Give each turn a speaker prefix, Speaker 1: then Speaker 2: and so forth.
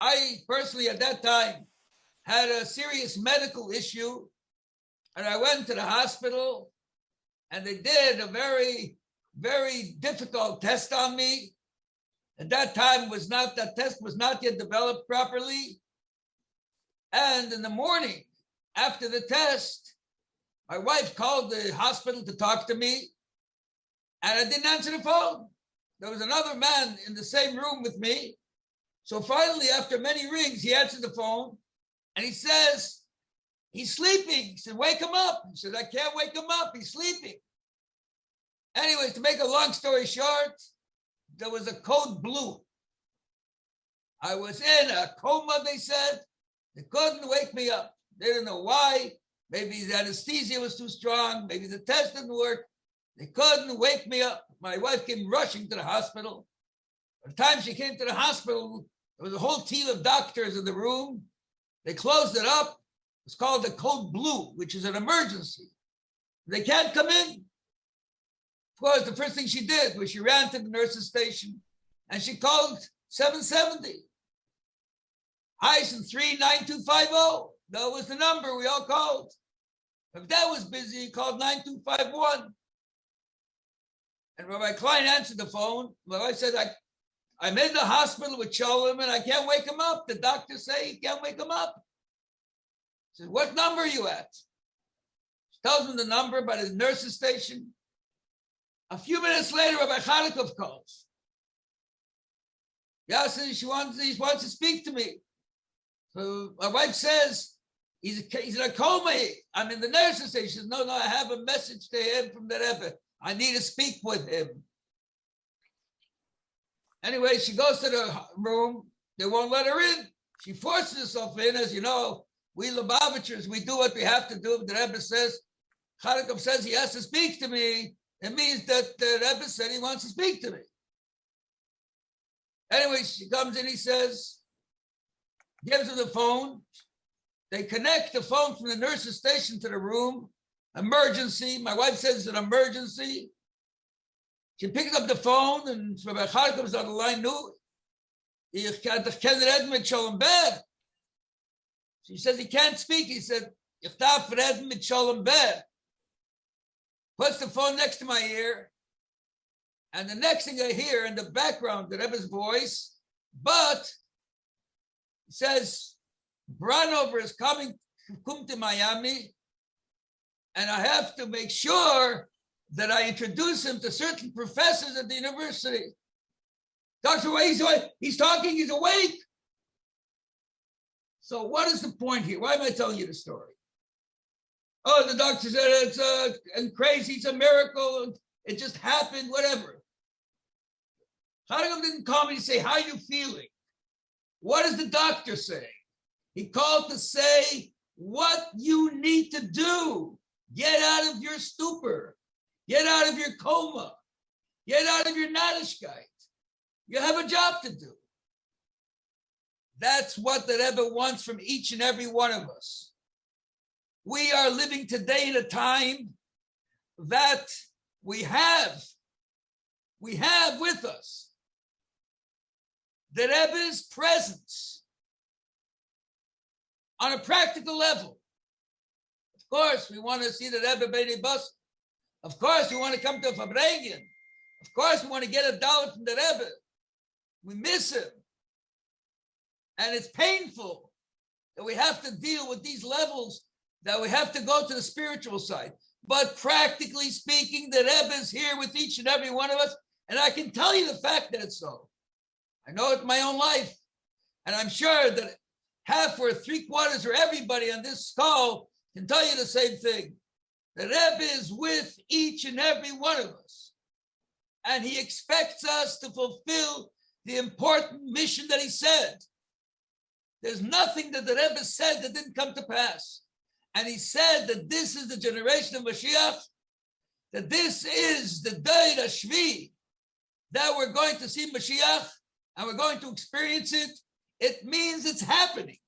Speaker 1: I personally at that time had a serious medical issue, and I went to the hospital, and they did a very, very difficult test on me. At that time, that test was not yet developed properly. And in the morning, after the test, my wife called the hospital to talk to me, and I didn't answer the phone. There was another man in the same room with me. So finally, after many rings, he answered the phone, and he says, he's sleeping. He said, wake him up. He said, I can't wake him up. He's sleeping. Anyways, to make a long story short, there was a code blue. I was in a coma, they said. They couldn't wake me up. They didn't know why. Maybe the anesthesia was too strong. Maybe the test didn't work. They couldn't wake me up. My wife came rushing to the hospital. By the time she came to the hospital, there was a whole team of doctors in the room. They closed it up. It's called the code blue, which is an emergency. They can't come in. Of course, the first thing she did was she ran to the nurse's station and she called 770. Hyson 39250. That was the number we all called. If that was busy, he called 9251. And Rabbi Klein answered the phone. My wife said, I'm in the hospital with Sholom and I can't wake him up. The doctors say he can't wake him up. He said, what number are you at? She tells him the number by the nurse's station. A few minutes later, Rabbi Chalikov calls. Yasin, he wants to speak to me. So my wife says, he's in a coma. I'm in the nurse's station. She says, no, I have a message to him from the Rebbe. I need to speak with him. Anyway, she goes to the room. They won't let her in. She forces herself in. As you know, we Lubavitchers, we do what we have to do. The Rebbe says, Chalikov says he has to speak to me. It means that the Rebbe said he wants to speak to me. Anyway, she comes in, he says, gives her the phone. They connect the phone from the nurse's station to the room. Emergency. My wife says it's an emergency. She picks up the phone, and Rabbi Chalikov is on the line. No, ich kann reden mit Sholom Ber. She says he can't speak. He said, ich darf reden mit Sholom Ber. Puts the phone next to my ear, and the next thing I hear in the background, the Rebbe's voice, but he says, Branover is come to Miami, and I have to make sure that I introduce him to certain professors at the university. Dr. Way, he's talking, he's awake. So what is the point here? Why am I telling you the story? Oh, the doctor said it's crazy, it's a miracle, it just happened, whatever. Chalikov didn't call me to say, how are you feeling? What is the doctor saying? He called to say what you need to do. Get out of your stupor. Get out of your coma. Get out of your Nadishkeit. You have a job to do. That's what the Rebbe wants from each and every one of us. We are living today in a time that we have with us the Rebbe's presence on a practical level. Of course, we want to see the Rebbe B'nai Bas. Of course, we want to come to a Fabrengen. Of course, we want to get $1 from the Rebbe. We miss him. And it's painful that we have to deal with these levels, that we have to go to the spiritual side. But practically speaking, the Rebbe is here with each and every one of us. And I can tell you the fact that it's so. I know it in my own life. And I'm sure that half or 3/4 or everybody on this call can tell you the same thing. The Rebbe is with each and every one of us. And he expects us to fulfill the important mission that he said. There's nothing that the Rebbe said that didn't come to pass. And he said that this is the generation of Mashiach, that this is the day, the Shvi, that we're going to see Mashiach and we're going to experience it. It means it's happening.